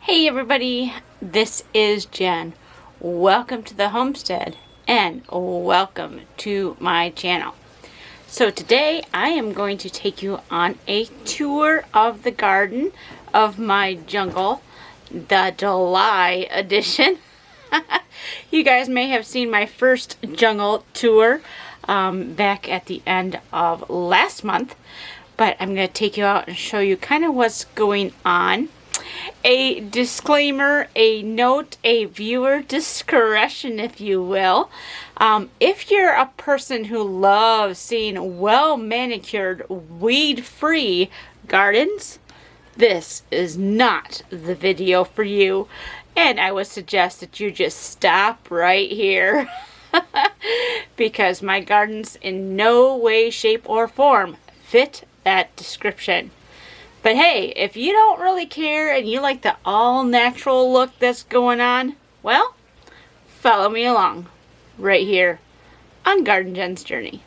Hey everybody, this is Jen. Welcome to the homestead and welcome to my channel. So today I am going to take you on a tour of the garden of my jungle, the July edition. You guys may have seen my first jungle tour back at the end of last month, but I'm going to take you out and show you kind of what's going on. A disclaimer, a note, a viewer discretion, if you will. If you're a person who loves seeing well-manicured, weed-free gardens, this is not the video for you. And I would suggest that you just stop right here. Because my gardens in no way, shape, or form fit that description. But hey, if you don't really care and you like the all-natural look that's going on, well, follow me along right here on Garden Jen's Journey.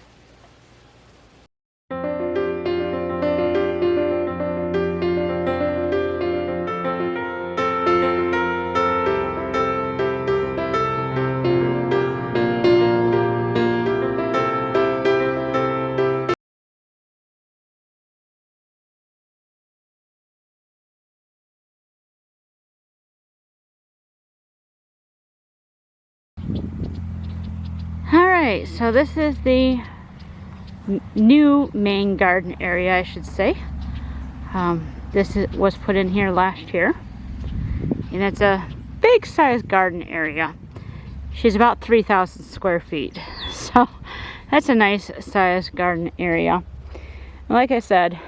Alright, so this is the new main garden area, I should say. Was put in here last year. And it's a big size garden area. She's about 3,000 square feet. So that's a nice size garden area. Like I said,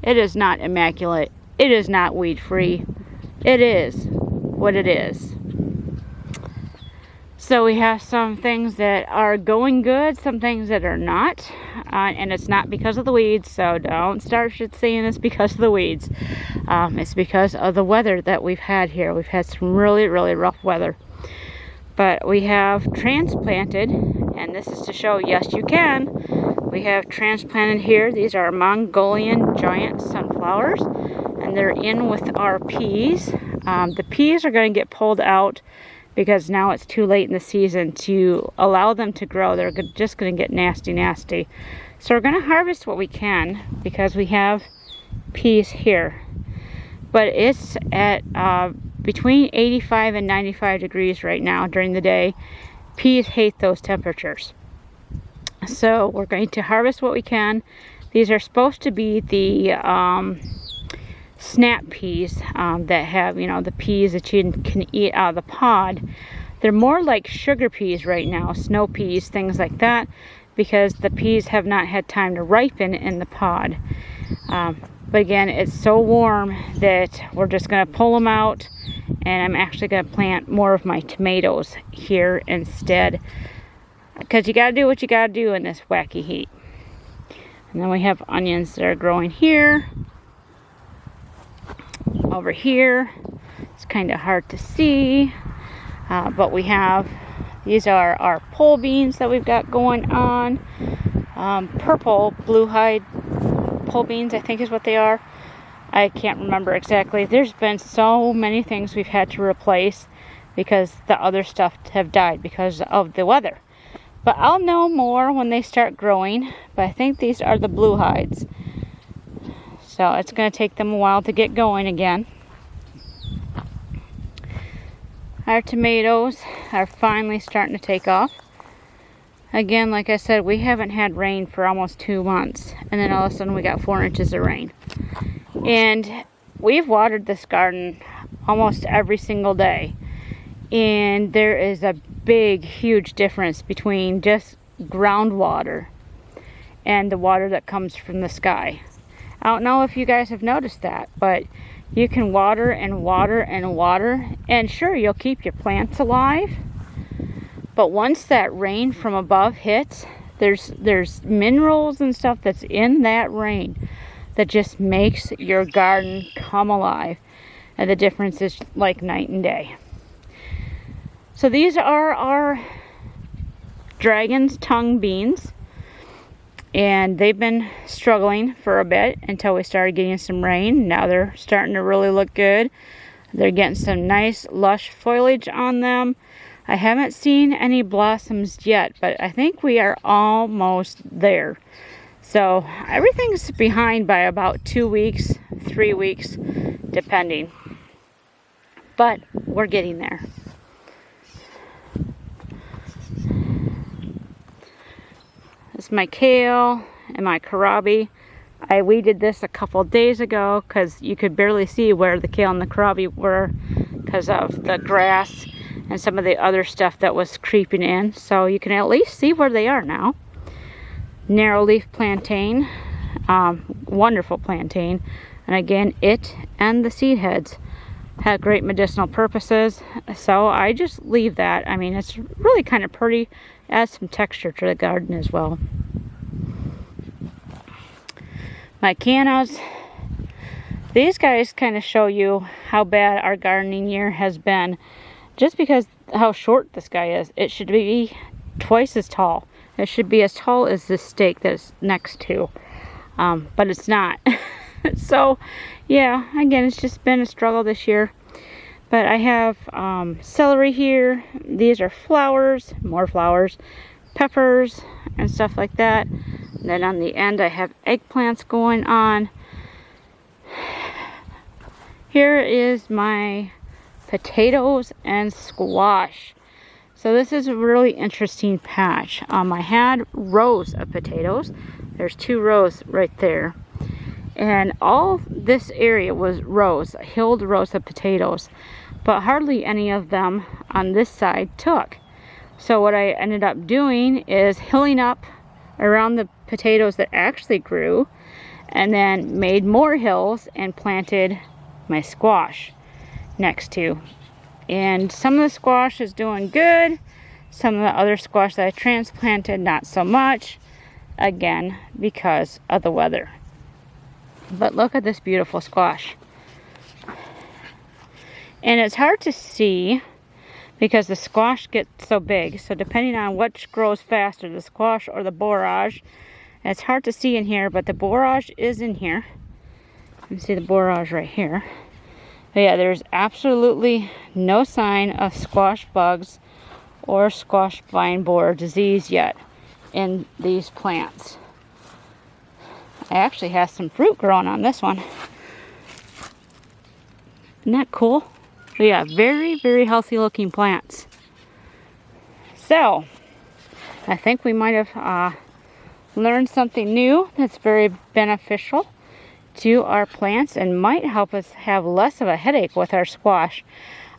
it is not immaculate. It is not weed free. It is what it is. So we have some things that are going good, some things that are not, and it's not because of the weeds, so don't start saying it's because of the weeds. It's because of the weather that we've had here. We've had some really, really rough weather. But we have transplanted, and this is to show, yes, you can. We have transplanted here. These are Mongolian giant sunflowers, and they're in with our peas. The peas are going to get pulled out because now it's too late in the season to allow them to grow. They're just going to get nasty. So we're going to harvest what we can because we have peas here. But it's at between 85 and 95 degrees right now during the day. Peas hate those temperatures. So we're going to harvest what we can. These are supposed to be the snap peas that have, the peas that you can eat out of the pod. They're more like sugar peas right now, snow peas, things like that, because the peas have not had time to ripen in the pod. But again, it's so warm that we're just going to pull them out, and I'm actually going to plant more of my tomatoes here instead, because you got to do what you got to do in this wacky heat. And then we have onions that are growing here. Over here, it's kind of hard to see, but we have, these are our pole beans that we've got going on. Purple blue-hide pole beans, I think is what they are. I can't remember exactly. There's been so many things we've had to replace because the other stuff have died because of the weather. But I'll know more when they start growing, but I think these are the blue hides. So it's going to take them a while to get going again. Our tomatoes are finally starting to take off. Again, like I said, we haven't had rain for almost 2 months. And then all of a sudden we got 4 inches of rain. And we've watered this garden almost every single day. And there is a big, huge difference between just groundwater and the water that comes from the sky. I don't know if you guys have noticed that, but you can water and water and water, and sure, you'll keep your plants alive, but once that rain from above hits, there's minerals and stuff that's in that rain that just makes your garden come alive, and the difference is like night and day. So these are our dragon's tongue beans. And they've been struggling for a bit until we started getting some rain. Now they're starting to really look good. They're getting some nice lush foliage on them. I haven't seen any blossoms yet, but I think we are almost there. So everything's behind by about 2 weeks, 3 weeks, depending. But we're getting there. This is my kale and my kohlrabi. I weeded this a couple days ago because you could barely see where the kale and the kohlrabi were because of the grass and some of the other stuff that was creeping in. So you can at least see where they are now. Narrow leaf plantain, wonderful plantain. And again, it and the seed heads have great medicinal purposes. So I just leave that. I mean, it's really kind of pretty. Adds some texture to the garden as well. My cannas, these guys kind of show you how bad our gardening year has been. Just because how short this guy is, it should be twice as tall. It should be as tall as this stake that's next to, but it's not. So, yeah, again, it's just been a struggle this year. But I have celery here. These are flowers, more flowers, peppers, and stuff like that. And then on the end, I have eggplants going on. Here is my potatoes and squash. So this is a really interesting patch. I had rows of potatoes. There's 2 rows right there. And all this area was rows, hilled rows of potatoes. But hardly any of them on this side took. So what I ended up doing is hilling up around the potatoes that actually grew, and then made more hills and planted my squash next to. And some of the squash is doing good. Some of the other squash that I transplanted, not so much. Again, because of the weather. But look at this beautiful squash. And it's hard to see because the squash gets so big. So depending on which grows faster, the squash or the borage. It's hard to see in here, but the borage is in here. You can see the borage right here. But yeah, there's absolutely no sign of squash bugs or squash vine borer disease yet in these plants. I actually have some fruit growing on this one. Isn't that cool? So yeah, very, very healthy looking plants. So, I think we might have learned something new that's very beneficial to our plants and might help us have less of a headache with our squash.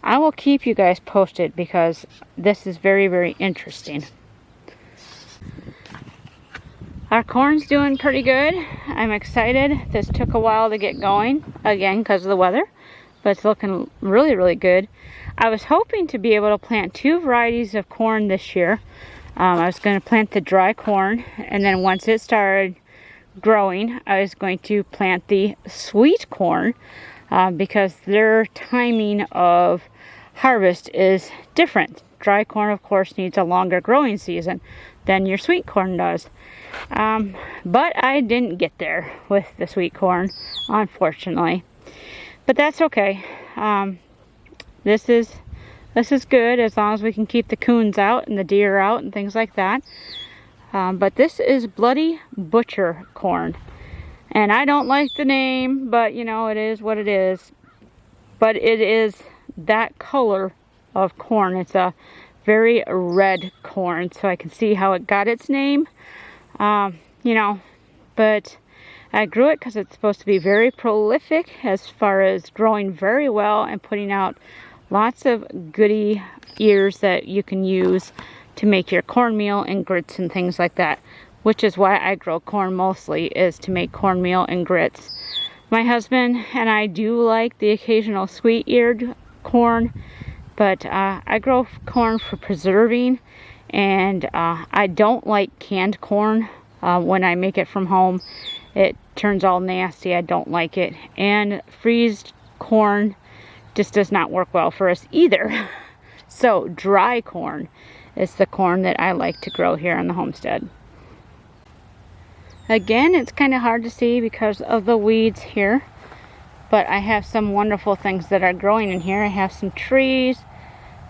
I will keep you guys posted because this is very, very interesting. Our corn's doing pretty good. I'm excited. This took a while to get going, again, because of the weather, but it's looking really, really good. I was hoping to be able to plant 2 varieties of corn this year. I was going to plant the dry corn, and then once it started growing, I was going to plant the sweet corn because their timing of harvest is different. Dry corn, of course, needs a longer growing season than your sweet corn does. But I didn't get there with the sweet corn, unfortunately. But that's okay. This is good as long as we can keep the coons out and the deer out and things like that. But this is Bloody Butcher corn. And I don't like the name, but you know, it is what it is. But it is that color of corn. It's a very red corn, so I can see how it got its name. You know, but I grew it because it's supposed to be very prolific as far as growing very well and putting out lots of goody ears that you can use to make your cornmeal and grits and things like that, which is why I grow corn mostly, is to make cornmeal and grits. My husband and I do like the occasional sweet-eared corn, but I grow corn for preserving, and I don't like canned corn. When I make it from home, it turns all nasty. I don't like it. And freezed corn just does not work well for us either. So dry corn is the corn that I like to grow here on the homestead. Again, it's kind of hard to see because of the weeds here. But I have some wonderful things that are growing in here. I have some trees.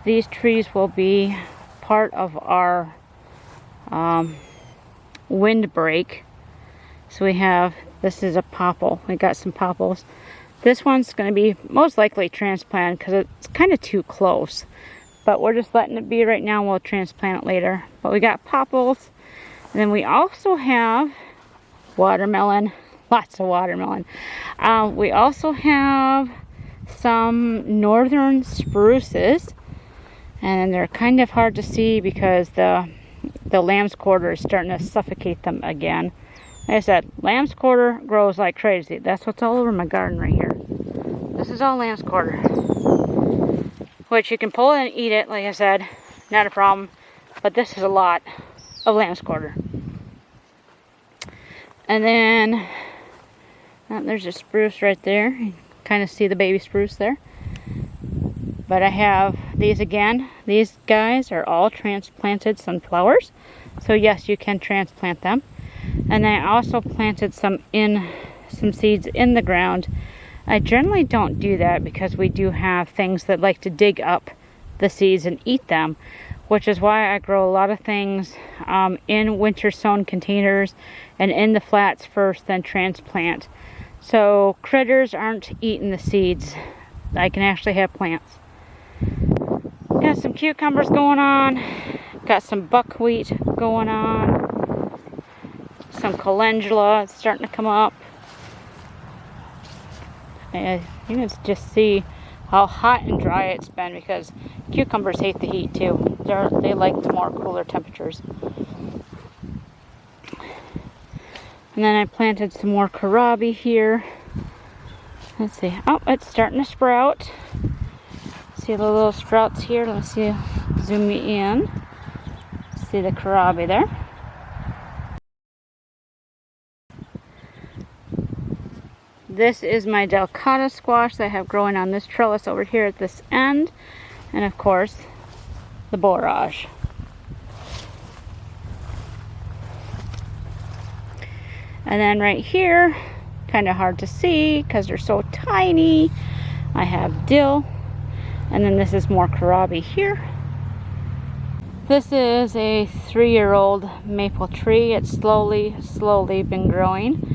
These trees will be part of our windbreak. So we have, this is a popple. We got some popples. This one's going to be most likely transplanted because it's kind of too close. But we're just letting it be right now. We'll transplant it later. But we got popples. And then we also have watermelon. Lots of watermelon. We also have some northern spruces. And they're kind of hard to see because the lamb's quarter is starting to suffocate them again. Like I said, lamb's quarter grows like crazy. That's what's all over my garden right here. This is all lamb's quarter. Which you can pull it and eat it, like I said. Not a problem. But this is a lot of lamb's quarter. And then, there's a spruce right there. You can kind of see the baby spruce there. But I have these again. These guys are all transplanted sunflowers. So yes, you can transplant them. And then I also planted some seeds in the ground. I generally don't do that because we do have things that like to dig up the seeds and eat them, which is why I grow a lot of things in winter sown containers and in the flats first, then transplant. So critters aren't eating the seeds. I can actually have plants. Got some cucumbers going on. Got some buckwheat going on. Some calendula starting to come up. And you can just see how hot and dry it's been because cucumbers hate the heat too. They like the more cooler temperatures. And then I planted some more kohlrabi here. Let's see. Oh, it's starting to sprout. See the little sprouts here? Let me see. Zoom me in. See the kohlrabi there. This is my delicata squash that I have growing on this trellis over here at this end. And of course, the borage. And then right here, kind of hard to see because they're so tiny, I have dill. And then this is more kohlrabi here. This is a 3-year-old maple tree. It's slowly been growing.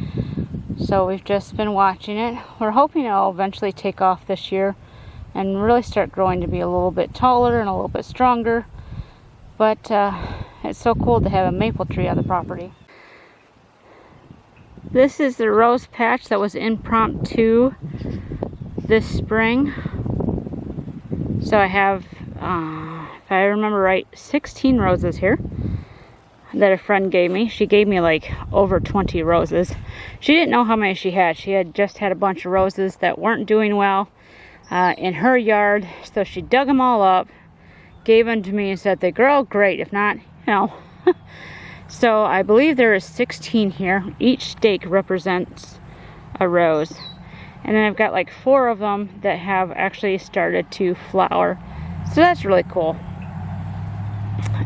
So we've just been watching it. We're hoping it'll eventually take off this year and really start growing to be a little bit taller and a little bit stronger. But it's so cool to have a maple tree on the property. This is the rose patch that was in Part2 this spring. So I have, if I remember right, 16 roses here that a friend gave me. She gave me like over 20 roses. She didn't know how many she had. She had just had a bunch of roses that weren't doing well in her yard. So she dug them all up, gave them to me and said, they grow great. If not, you know. So I believe there is 16 here. Each stake represents a rose. And then I've got like 4 of them that have actually started to flower. So that's really cool.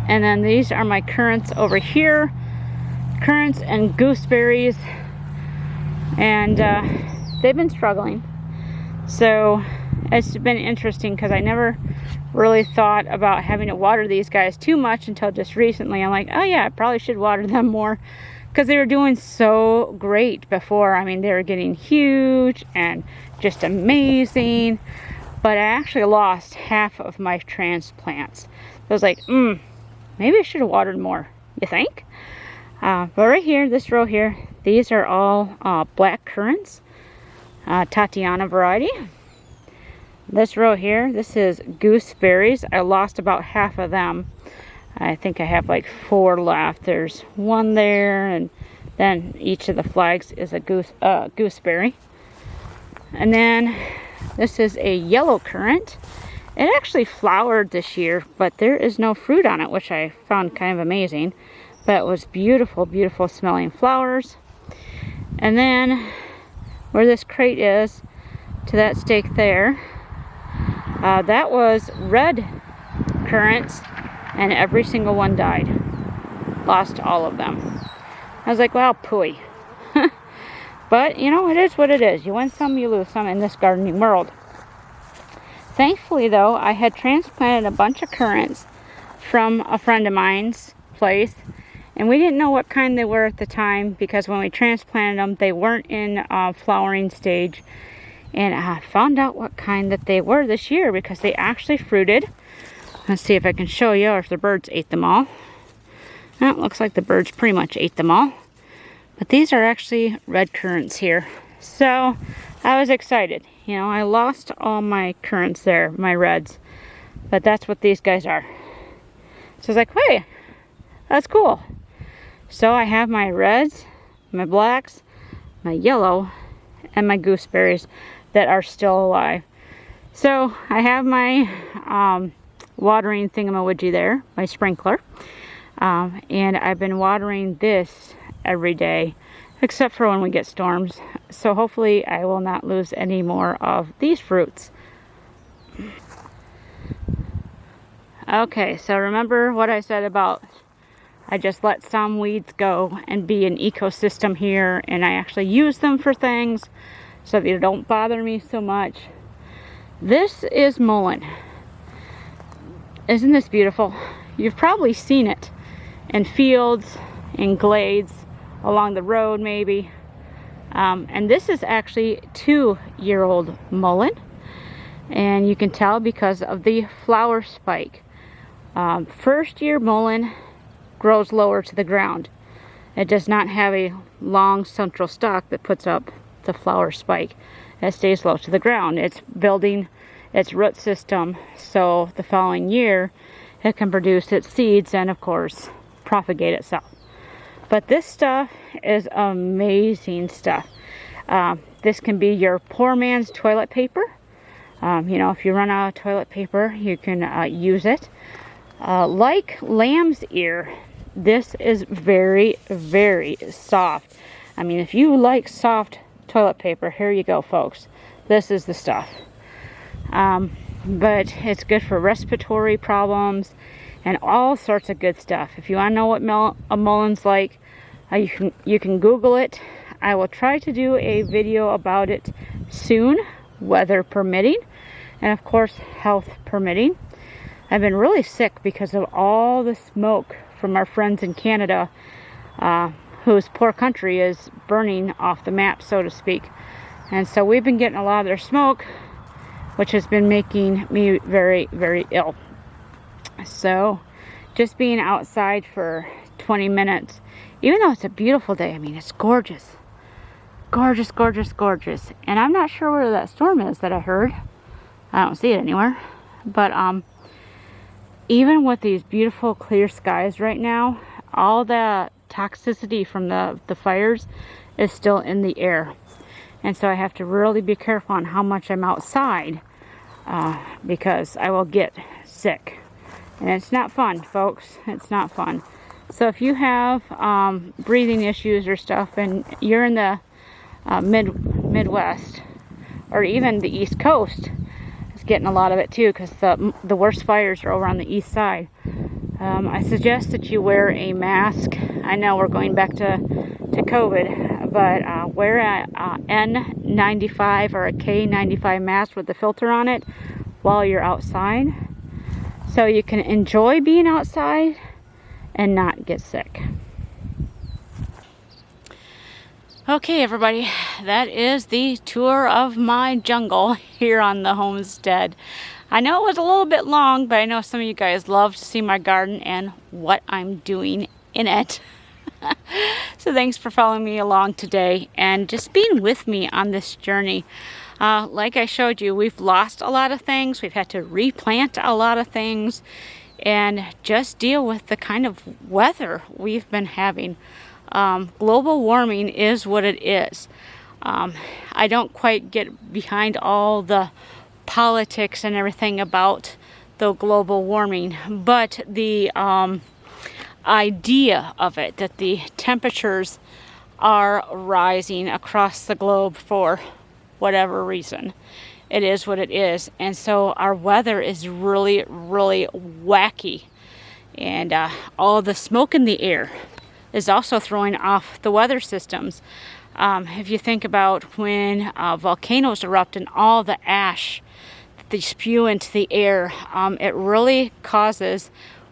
And then these are my currants over here. Currants and gooseberries. And they've been struggling. So it's been interesting because I never really thought about having to water these guys too much until just recently. I'm like, oh yeah, I probably should water them more. Because they were doing so great before. I mean, they were getting huge and just amazing. But I actually lost half of my transplants. I was like, maybe I should have watered more. You think? But right here, this row here, these are all black currants. Tatiana variety. This row here, this is gooseberries. I lost about half of them. I think I have like 4 left. There's 1 there, and then each of the flags is a gooseberry. And then this is a yellow currant. It actually flowered this year, but there is no fruit on it, which I found kind of amazing. But it was beautiful, beautiful smelling flowers. And then where this crate is, to that stake there, that was red currants. And every single one died. Lost all of them. I was like, wow, pooey. But, you know, it is what it is. You win some, you lose some in this gardening world. Thankfully, though, I had transplanted a bunch of currants from a friend of mine's place. And we didn't know what kind they were at the time, because when we transplanted them, they weren't in flowering stage. And I found out what kind that they were this year, because they actually fruited. Let's see if I can show you, or if the birds ate them all. Well, it looks like the birds pretty much ate them all. But these are actually red currants here. So I was excited. You know, I lost all my currants there, my reds. But that's what these guys are. So I was like, hey, that's cool. So I have my reds, my blacks, my yellow, and my gooseberries that are still alive. So I have my watering thingamawidgy there, my sprinkler. And I've been watering this every day, except for when we get storms. So hopefully I will not lose any more of these fruits. Okay, so remember what I said about I just let some weeds go and be an ecosystem here, and I actually use them for things so they don't bother me so much. This is mullein. Isn't this beautiful? You've probably seen it in fields, in glades, along the road maybe. And this is actually 2-year-old mullein. And you can tell because of the flower spike. First year mullein grows lower to the ground. It does not have a long central stalk that puts up the flower spike. It stays low to the ground. It's building its root system, so the following year it can produce its seeds and of course propagate itself. But this stuff is amazing stuff. This can be your poor man's toilet paper. You know, if you run out of toilet paper, you can use it. Like lamb's ear, this is very, very soft. I mean, if you like soft toilet paper, here you go, folks. This is the stuff. But it's good for respiratory problems and all sorts of good stuff. If you want to know what a mullein's like, you can Google it. I will try to do a video about it soon, weather permitting, and of course health permitting. I've been really sick because of all the smoke from our friends in Canada, whose poor country is burning off the map, so to speak. And so we've been getting a lot of their smoke, which has been making me very, very ill. So just being outside for 20 minutes, even though it's a beautiful day, I mean, it's gorgeous. Gorgeous, gorgeous, gorgeous. And I'm not sure where that storm is that I heard. I don't see it anywhere. But even with these beautiful clear skies right now, all the toxicity from the fires is still in the air. And so I have to really be careful on how much I'm outside, because I will get sick. And it's not fun, folks. It's not fun. So if you have breathing issues or stuff, and you're in the Midwest, or even the East Coast, it's getting a lot of it too, because the worst fires are over on the east side. I suggest that you wear a mask. I know we're going back to COVID, but wear a N95 or a K95 mask with the filter on it while you're outside, so you can enjoy being outside and not get sick. Okay, everybody, that is the tour of my jungle here on the homestead. I know it was a little bit long, but I know some of you guys love to see my garden and what I'm doing in it. So thanks for following me along today and just being with me on this journey. Like I showed you, we've lost a lot of things. We've had to replant a lot of things and just deal with the kind of weather we've been having. Global warming is what it is. I don't quite get behind all the politics and everything about the global warming, but the idea of it, that the temperatures are rising across the globe for whatever reason. It is what it is. And so our weather is really, really wacky. And all the smoke in the air is also throwing off the weather systems. If you think about when volcanoes erupt and all the ash that they spew into the air, it really causes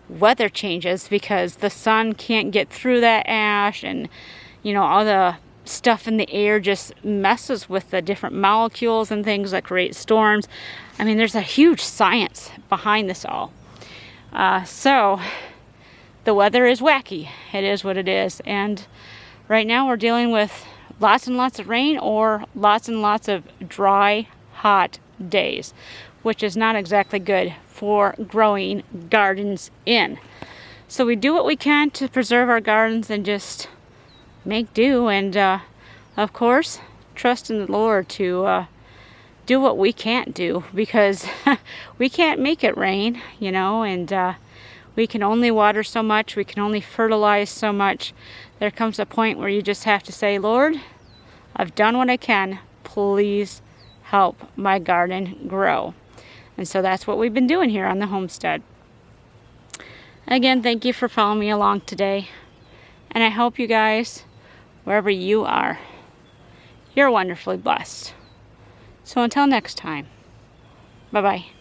weather changes because the sun can't get through that ash, and all the stuff in the air just messes with the different molecules and things that create storms. I mean, there's a huge science behind this all. So the weather is wacky. It is what it is. And right now we're dealing with lots and lots of rain or lots and lots of dry, hot days, which is not exactly good for growing gardens in. So we do what we can to preserve our gardens and just make do, and of course trust in the Lord to do what we can't do, because we can't make it rain, and we can only water so much, we can only fertilize so much. There comes a point where you just have to say, Lord, I've done what I can, please help my garden grow. And so that's what we've been doing here on the homestead. Again, thank you for following me along today, and I hope you guys, wherever you are, you're wonderfully blessed. So until next time, bye-bye.